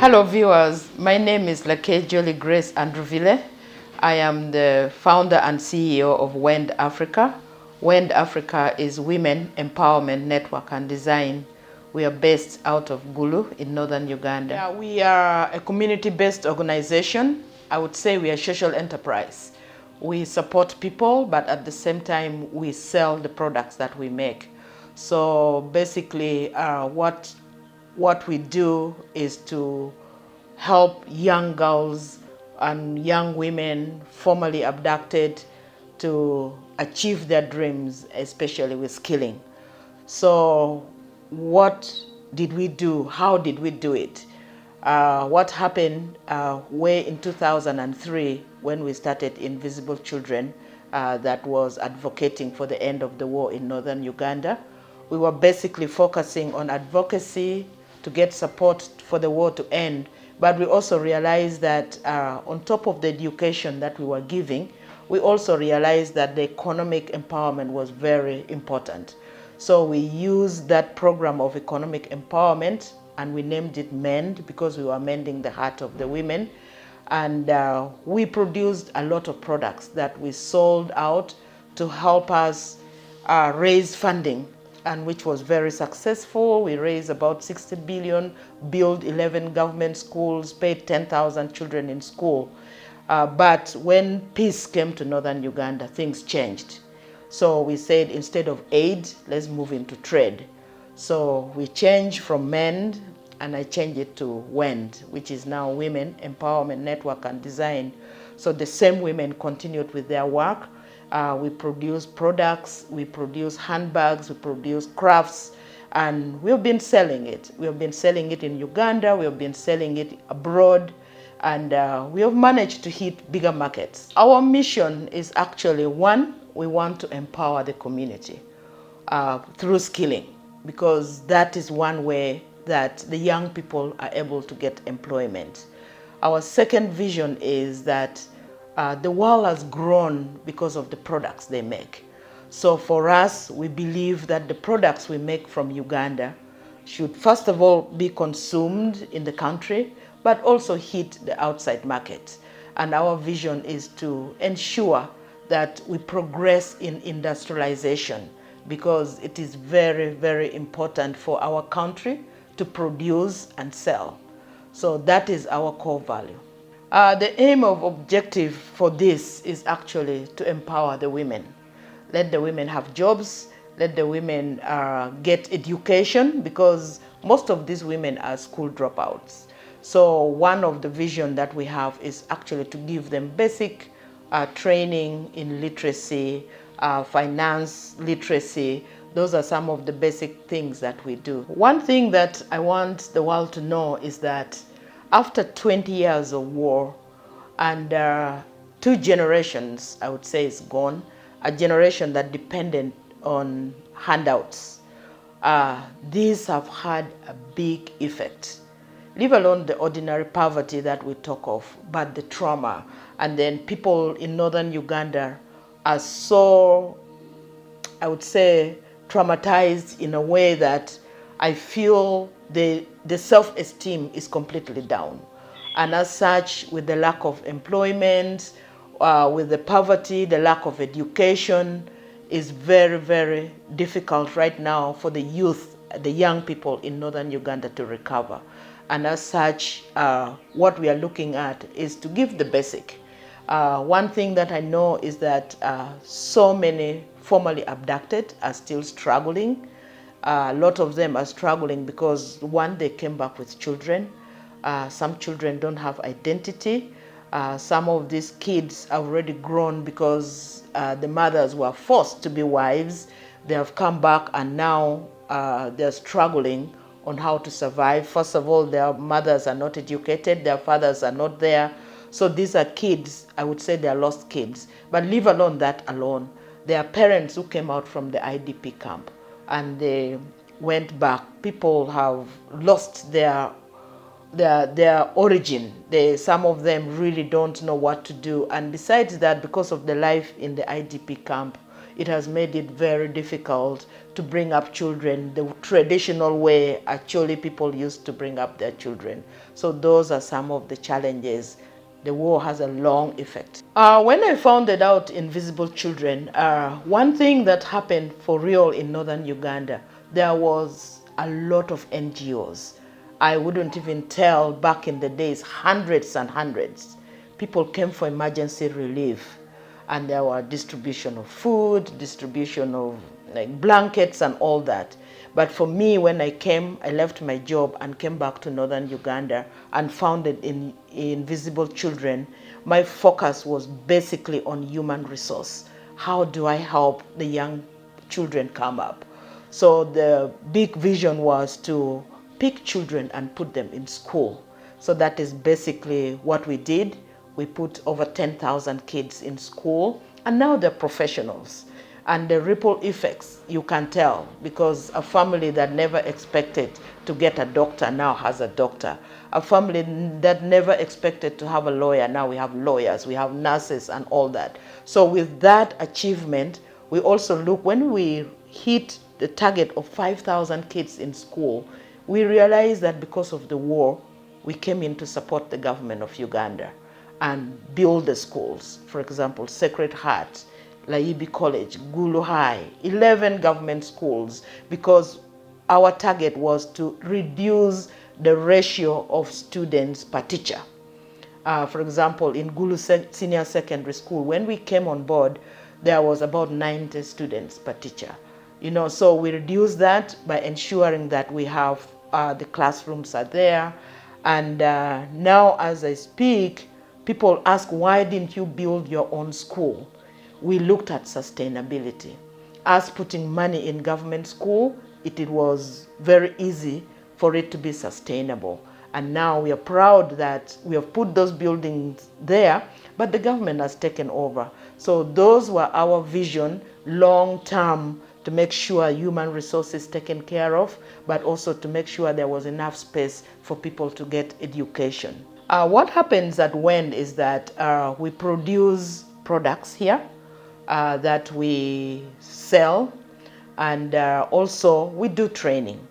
Hello viewers, my name is Lake Jolie Grace Andruville. I am the founder and CEO of Wend Africa. Wend Africa is Women Empowerment Network and Design. We are based out of Gulu in northern Uganda. Yeah, we are a community-based organization. I would say we are a social enterprise. We support people, but at the same time, we sell the products that we make. So basically, what we do is to help young girls and young women formerly abducted to achieve their dreams, especially with skilling. So what did we do? How did we do it? What happened way in 2003 when we started Invisible Children that was advocating for the end of the war in northern Uganda. We were basically focusing on advocacy to get support for the war to end, but we also realized that on top of the education that we were giving, we also realized that the economic empowerment was very important. So we used that program of economic empowerment and we named it Mend because we were mending the heart of the women. And we produced a lot of products that we sold out to help us raise funding, and which was very successful. We raised about 60 billion, built 11 government schools, paid 10,000 children in school. But when peace came to northern Uganda, things changed. So we said instead of aid, let's move into trade. So we changed from Mend and I changed it to Wend, which is now Women Empowerment Network and Design. So the same women continued with their work. We produce products, we produce handbags, we produce crafts, and we've been selling it. We have been selling it in Uganda, we have been selling it abroad, and we have managed to hit bigger markets. Our mission is actually, one, we want to empower the community through skilling, because that is one way that the young people are able to get employment. Our second vision is that the world has grown because of the products they make. So for us, we believe that the products we make from Uganda should first of all be consumed in the country, but also hit the outside market. And our vision is to ensure that we progress in industrialization, because it is very, very important for our country to produce and sell. So that is our core value. The aim of objective for this is actually to empower the women. Let the women have jobs, let the women get education, because most of these women are school dropouts. So one of the vision that we have is actually to give them basic training in literacy, finance literacy. Those are some of the basic things that we do. One thing that I want the world to know is that after 20 years of war and 2 generations, I would say, is gone, a generation that depended on handouts, these have had a big effect. Leave alone the ordinary poverty that we talk of, but the trauma. And then people in northern Uganda are so, I would say, traumatized in a way that I feel the self-esteem is completely down. And as such, with the lack of employment, with the poverty, the lack of education, is very, very difficult right now for the youth, the young people in northern Uganda to recover. And as such, what we are looking at is to give the basic. One thing that I know is that so many formerly abducted are still struggling. A lot of them are struggling because, one, they came back with children. Some children don't have identity. Some of these kids are already grown because the mothers were forced to be wives. They have come back and now they're struggling on how to survive. First of all, their mothers are not educated, their fathers are not there. So these are kids, I would say they are lost kids. But leave alone that alone. There are parents who came out from the IDP camp and they went back. People have lost their origin. Some of them really don't know what to do. And besides that, because of the life in the IDP camp, it has made it very difficult to bring up children the traditional way actually people used to bring up their children. So those are some of the challenges. The war has a long effect. When I founded out Invisible Children, one thing that happened for real in northern Uganda, there was a lot of NGOs. I wouldn't even tell back in the days, hundreds and hundreds. People came for emergency relief, and there were distribution of food, distribution of like blankets and all that. But for me, when I came, I left my job and came back to northern Uganda and founded Invisible Children. My focus was basically on human resource. How do I help the young children come up? So the big vision was to pick children and put them in school. So that is basically what we did. We put over 10,000 kids in school, and now they're professionals. And the ripple effects, you can tell, because a family that never expected to get a doctor now has a doctor. A family that never expected to have a lawyer, now we have lawyers, we have nurses and all that. So with that achievement, we also look, when we hit the target of 5,000 kids in school, we realized that because of the war, we came in to support the government of Uganda and build the schools. For example, Sacred Heart, Laibi College, Gulu High, 11 government schools, because our target was to reduce the ratio of students per teacher. For example, in Gulu Senior Secondary School, when we came on board, there was about 90 students per teacher. So we reduced that by ensuring that we have the classrooms are there. And now as I speak, people ask, why didn't you build your own school? We looked at sustainability. As putting money in government school, it was very easy for it to be sustainable. And now we are proud that we have put those buildings there, but the government has taken over. So those were our vision, long term, to make sure human resources taken care of, but also to make sure there was enough space for people to get education. What happens at Wend is that we produce products here that we sell, and also we do training.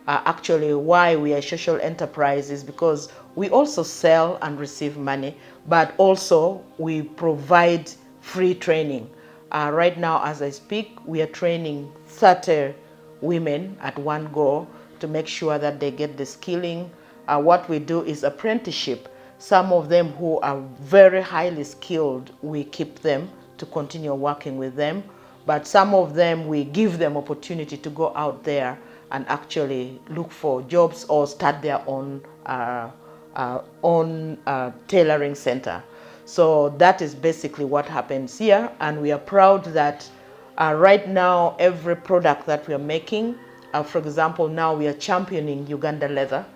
Actually, why we are a social enterprise is because we also sell and receive money, but also we provide free training. Right now, as I speak, we are training 30 women at one go to make sure that they get the skilling. What we do is apprenticeship. Some of them who are very highly skilled, we keep them to continue working with them. But some of them, we give them opportunity to go out there and actually look for jobs or start their own tailoring center. So that is basically what happens here. And we are proud that right now, every product that we are making, for example, now we are championing Uganda leather.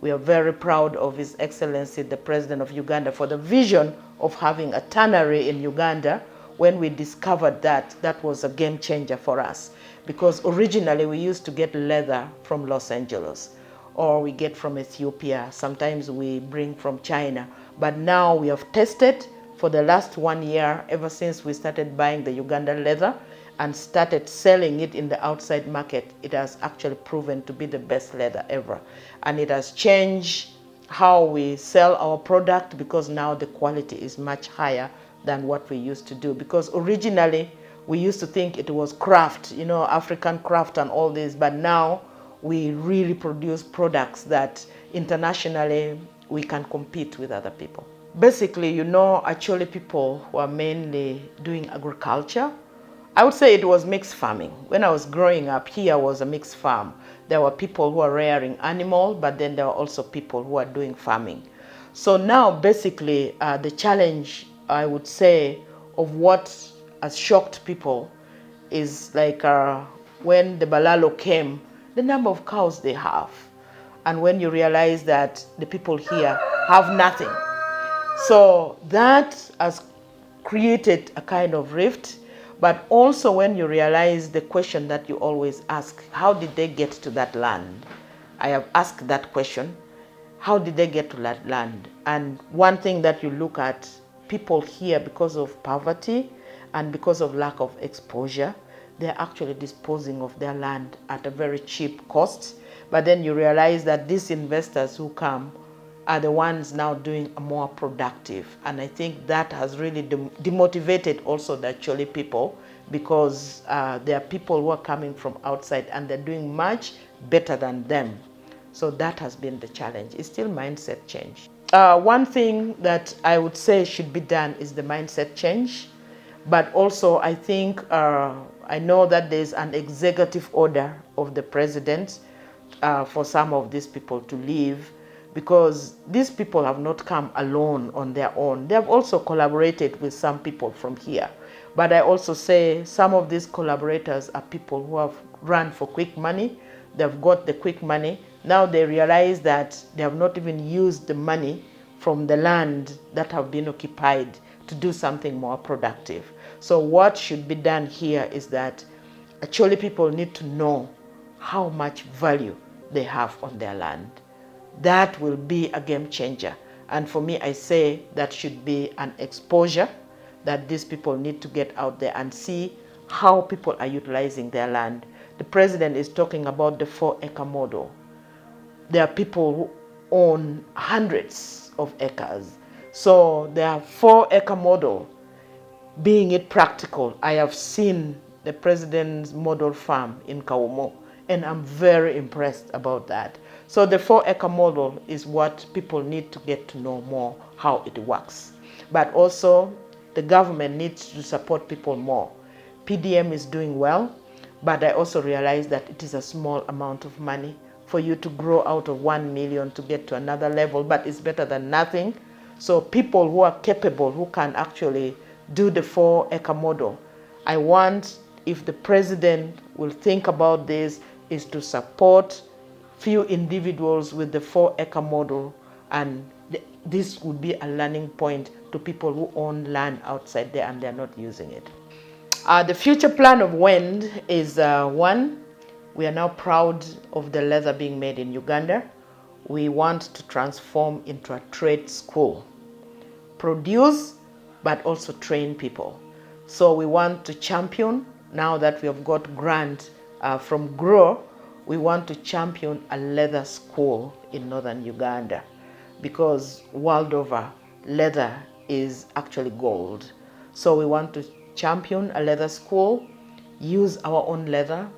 We are very proud of His Excellency, the President of Uganda, for the vision of having a tannery in Uganda. When we discovered that, that was a game changer for us. Because originally we used to get leather from Los Angeles, or we get from Ethiopia. Sometimes we bring from China. But now we have tested for the last 1 year, ever since we started buying the Uganda leather and started selling it in the outside market. It has actually proven to be the best leather ever. And it has changed how we sell our product, because now the quality is much higher than what we used to do. Because originally we used to think it was craft, African craft and all this, but now we really produce products that internationally we can compete with other people. Basically, actually people who are mainly doing agriculture. I would say it was mixed farming. When I was growing up, here was a mixed farm. There were people who are rearing animals, but then there were also people who are doing farming. So now basically the challenge, I would say, of what has shocked people is like when the Balalo came, the number of cows they have. And when you realize that the people here have nothing. So that has created a kind of rift. But also when you realize the question that you always ask, how did they get to that land? I have asked that question. How did they get to that land? And one thing that you look at, people here, because of poverty and because of lack of exposure, they're actually disposing of their land at a very cheap cost. But then you realize that these investors who come are the ones now doing more productive. And I think that has really demotivated also the Acholi people, because there are people who are coming from outside and they're doing much better than them. So that has been the challenge. It's still mindset change. One thing that I would say should be done is the mindset change. But also I think, I know that there's an executive order of the president for some of these people to leave, because these people have not come alone on their own. They have also collaborated with some people from here. But I also say some of these collaborators are people who have run for quick money. They've got the quick money. Now they realize that they have not even used the money from the land that have been occupied to do something more productive. So what should be done here is that Acholi people need to know how much value they have on their land. That will be a game changer. And for me, I say that should be an exposure that these people need to get out there and see how people are utilizing their land. The president is talking about the 4-acre model. There are people who own hundreds of acres. So their 4-acre model, being it practical, I have seen the president's model farm in Kaumo, and I'm very impressed about that. So the 4-acre model is what people need to get to know more how it works. But also the government needs to support people more. PDM is doing well, but I also realize that it is a small amount of money for you to grow out of 1 million to get to another level, but it's better than nothing. So people who are capable, who can actually do the 4-acre model, I want, if the president will think about this, is to support few individuals with the 4-acre model, and this would be a learning point to people who own land outside there and they're not using it. The future plan of Wend is one, we are now proud of the leather being made in Uganda. We want to transform into a trade school, produce but also train people. So we want to champion, now that we have got grant from GROW, we want to champion a leather school in northern Uganda, because world over, leather is actually gold. So we want to champion a leather school, use our own leather,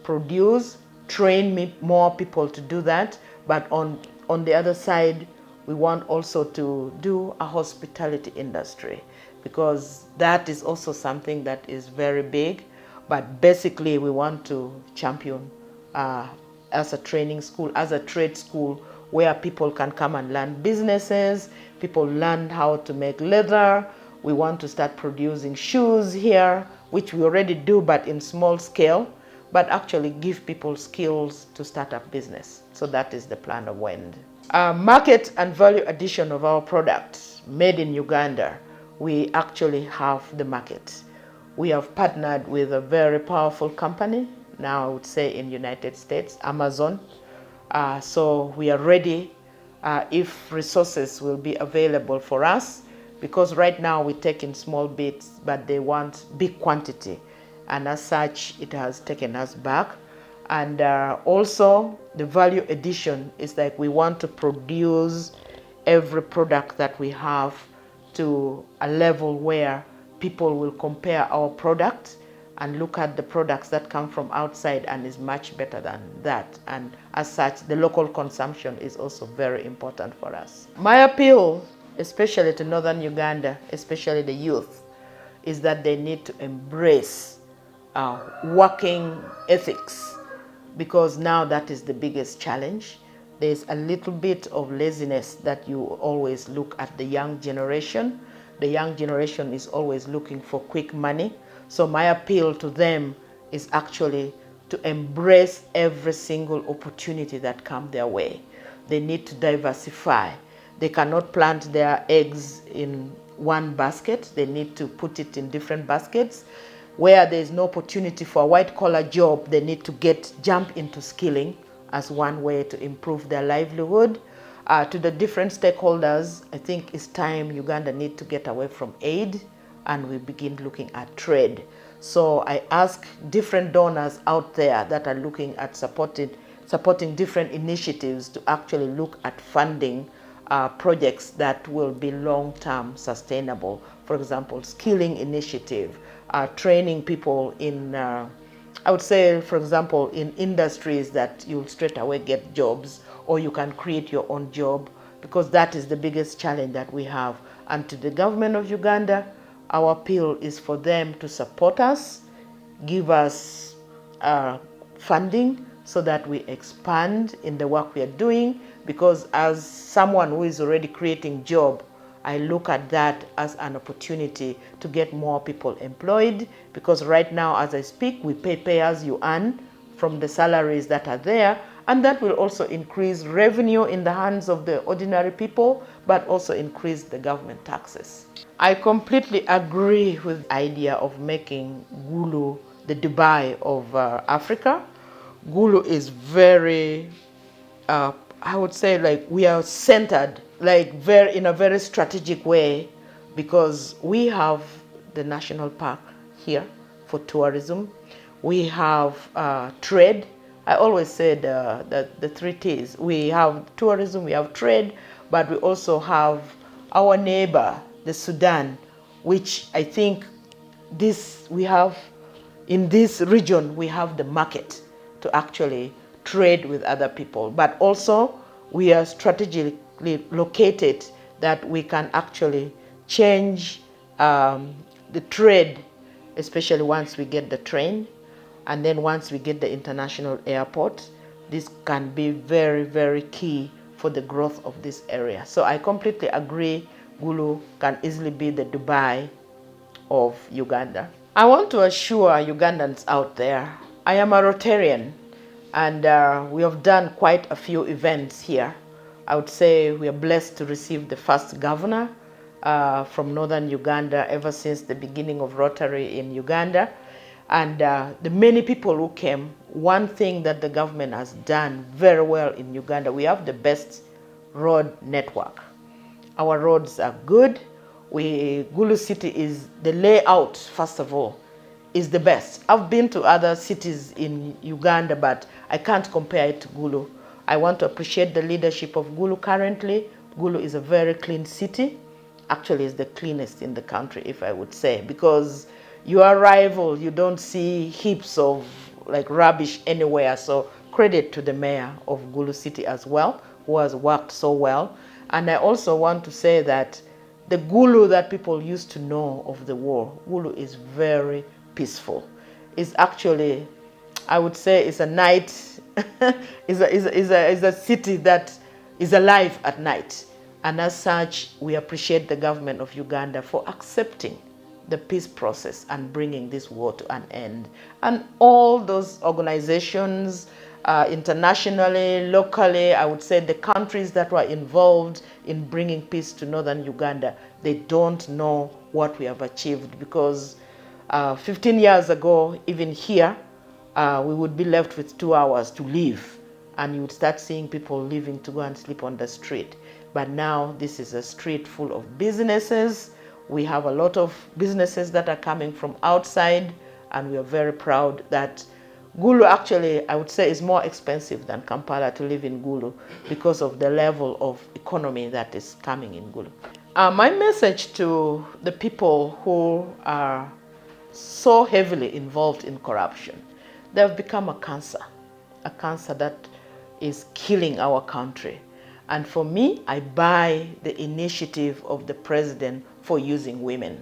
produce, train more people to do that. But on the other side, we want also to do a hospitality industry, because that is also something that is very big. But basically we want to champion as a training school, as a trade school, where people can come and learn businesses, people learn how to make leather. We want to start producing shoes here, which we already do, but in small scale, but actually give people skills to start up business. So that is the plan of Wend. Market and value addition of our products made in Uganda. We actually have the market. We have partnered with a very powerful company, now I would say in United States, Amazon. So we are ready if resources will be available for us, because right now we take in small bits, but they want big quantity. And as such, it has taken us back. And also the value addition is like we want to produce every product that we have to a level where people will compare our product and look at the products that come from outside and is much better than that. And as such, the local consumption is also very important for us. My appeal, especially to northern Uganda, especially the youth, is that they need to embrace working ethics, because now that is the biggest challenge. There's a little bit of laziness that you always look at the young generation. The young generation is always looking for quick money. So my appeal to them is actually to embrace every single opportunity that comes their way. They need to diversify. They cannot plant their eggs in one basket. They need to put it in different baskets. Where there is no opportunity for a white-collar job, they need to jump into skilling as one way to improve their livelihood. To the different stakeholders, I think it's time Uganda needs to get away from aid and we begin looking at trade. So I ask different donors out there that are looking at supporting different initiatives to actually look at funding projects that will be long-term sustainable. For example, skilling initiative, training people in, I would say, for example, in industries that you'll straight away get jobs, or you can create your own job, because that is the biggest challenge that we have. And to the government of Uganda, our appeal is for them to support us, give us funding so that we expand in the work we are doing, because as someone who is already creating job, I look at that as an opportunity to get more people employed, because right now as I speak, we pay as you earn from the salaries that are there, and that will also increase revenue in the hands of the ordinary people, but also increase the government taxes. I completely agree with the idea of making Gulu the Dubai of Africa. Gulu is very, I would say, like, we are centered, like, in a very strategic way, because we have the national park here for tourism. We have trade. I always say the three T's. We have tourism, we have trade, but we also have our neighbor, the Sudan, which I think we have in this region, we have the market to actually trade with other people. But also we are strategically located that we can actually change the trade, especially once we get the train, and then once we get the international airport. This can be very, very key for the growth of this area. So I completely agree, Gulu can easily be the Dubai of Uganda. I want to assure Ugandans out there, I am a Rotarian, and we have done quite a few events here. I would say we are blessed to receive the first governor from northern Uganda ever since the beginning of Rotary in Uganda. And the many people who came, one thing that the government has done very well in Uganda, we have the best road network. Our roads are good. Gulu City is, the layout, first of all, is the best. I've been to other cities in Uganda, but I can't compare it to Gulu. I want to appreciate the leadership of Gulu currently. Gulu is a very clean city. Actually, it's the cleanest in the country, if I would say, because you arrival, you don't see heaps of like rubbish anywhere. So credit to the mayor of Gulu City as well, who has worked so well. And I also want to say that the Gulu that people used to know of the war, Gulu is very peaceful. It's actually, I would say, it's a night, is a city that is alive at night. And as such, we appreciate the government of Uganda for accepting the peace process and bringing this war to an end. And all those organizations, internationally, locally, I would say the countries that were involved in bringing peace to northern Uganda, they don't know what we have achieved, because 15 years ago, even here, we would be left with 2 hours to leave, and you would start seeing people leaving to go and sleep on the street. But now this is a street full of businesses. We have a lot of businesses that are coming from outside, and we are very proud that Gulu actually, I would say, is more expensive than Kampala to live in Gulu because of the level of economy that is coming in Gulu. My message to the people who are so heavily involved in corruption, they have become a cancer that is killing our country. And for me, I buy the initiative of the president for using women.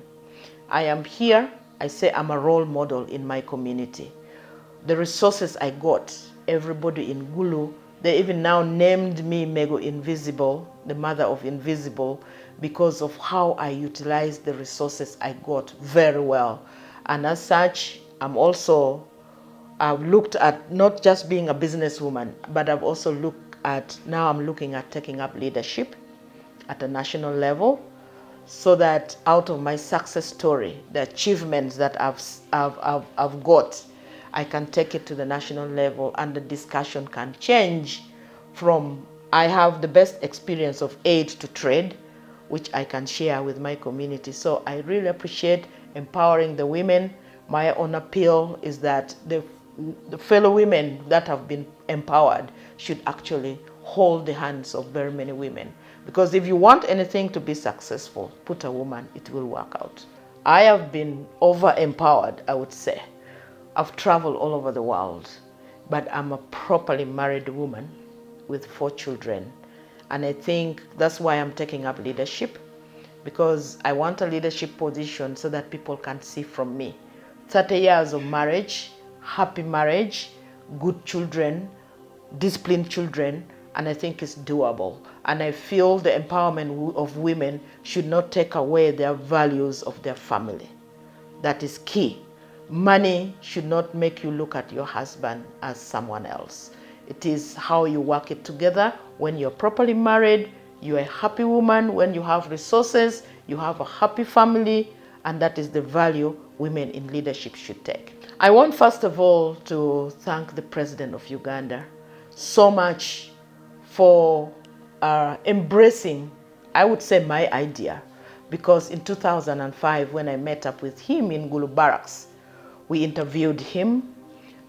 I am here, I say I'm a role model in my community. The resources I got, everybody in Gulu, they even now named me Mego Invisible, the mother of Invisible, because of how I utilized the resources I got very well. And as such, I've looked at not just being a businesswoman, but I've also looked at, now I'm looking at taking up leadership at a national level, so that out of my success story, the achievements that I've got, I can take it to the national level, and the discussion can change from I have the best experience of aid to trade, which I can share with my community. So I really appreciate empowering the women. My own appeal is that the fellow women that have been empowered should actually hold the hands of very many women. Because if you want anything to be successful, put a woman, it will work out. I have been over-empowered, I would say. I've traveled all over the world, but I'm a properly married woman with 4 children. And I think that's why I'm taking up leadership, because I want a leadership position so that people can see from me. 30 years of marriage, happy marriage, good children, disciplined children, and I think it's doable. And I feel the empowerment of women should not take away their values of their family. That is key. Money should not make you look at your husband as someone else. It is how you work it together. When you're properly married, you're a happy woman. When you have resources, you have a happy family, and that is the value women in leadership should take. I want first of all to thank the President of Uganda so much for embracing, I would say, my idea. Because in 2005, when I met up with him in Gulu Barracks, we interviewed him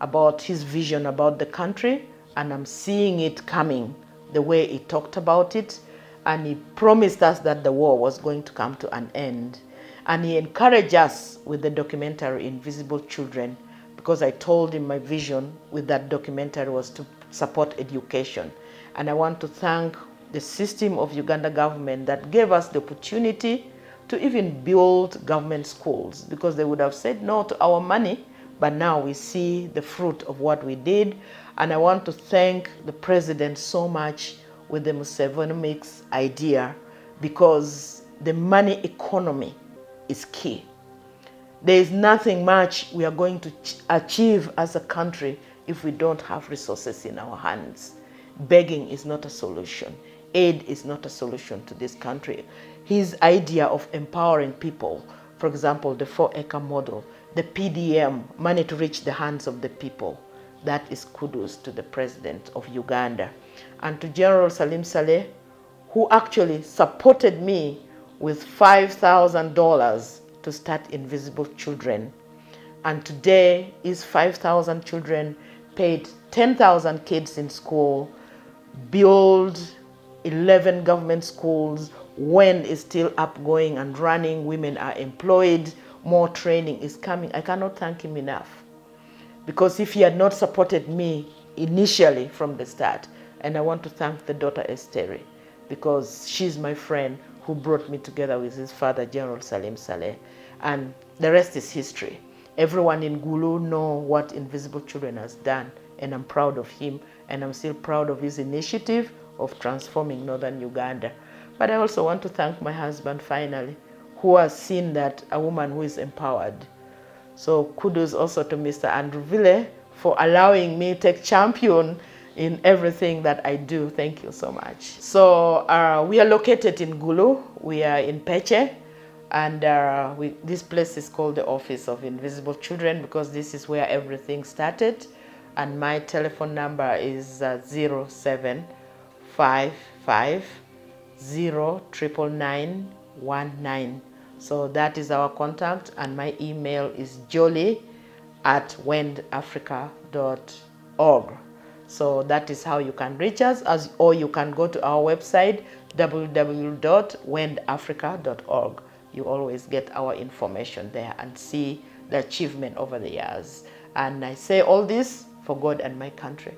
about his vision about the country, and I'm seeing it coming the way he talked about it. And he promised us that the war was going to come to an end. And he encouraged us with the documentary Invisible Children, because I told him my vision with that documentary was to support education. And I want to thank the system of Uganda government that gave us the opportunity to even build government schools, because they would have said no to our money, but now we see the fruit of what we did. And I want to thank the president so much with the Museveni idea, because the money economy is key. There is nothing much we are going to achieve as a country if we don't have resources in our hands. Begging is not a solution. Aid is not a solution to this country. His idea of empowering people, for example, the 4-acre model, the PDM, money to reach the hands of the people, that is kudos to the president of Uganda. And to General Salim Saleh, who actually supported me with $5,000 to start Invisible Children. And today is 5,000 children, paid 10,000 kids in school, build 11 government schools. Wend is still upgoing and running. Women are employed. More training is coming. I cannot thank him enough. Because if he had not supported me initially from the start, and I want to thank the daughter Esteri, because she's my friend who brought me together with his father, General Salim Saleh. And the rest is history. Everyone in Gulu know what Invisible Children has done, and I'm proud of him, and I'm still proud of his initiative of transforming northern Uganda. But I also want to thank my husband, finally, who has seen that a woman who is empowered. So kudos also to Mr. Andrew Ville for allowing me to take champion in everything that I do. Thank you so much. So we are located in Gulu. We are in Peche. And this place is called the Office of Invisible Children, because this is where everything started. And my telephone number is 0755099919. So that is our contact, and my email is jolie@wendafrica.org. So that is how you can reach us, or you can go to our website, www.wendafrica.org. You always get our information there and see the achievement over the years. And I say all this for God and my country.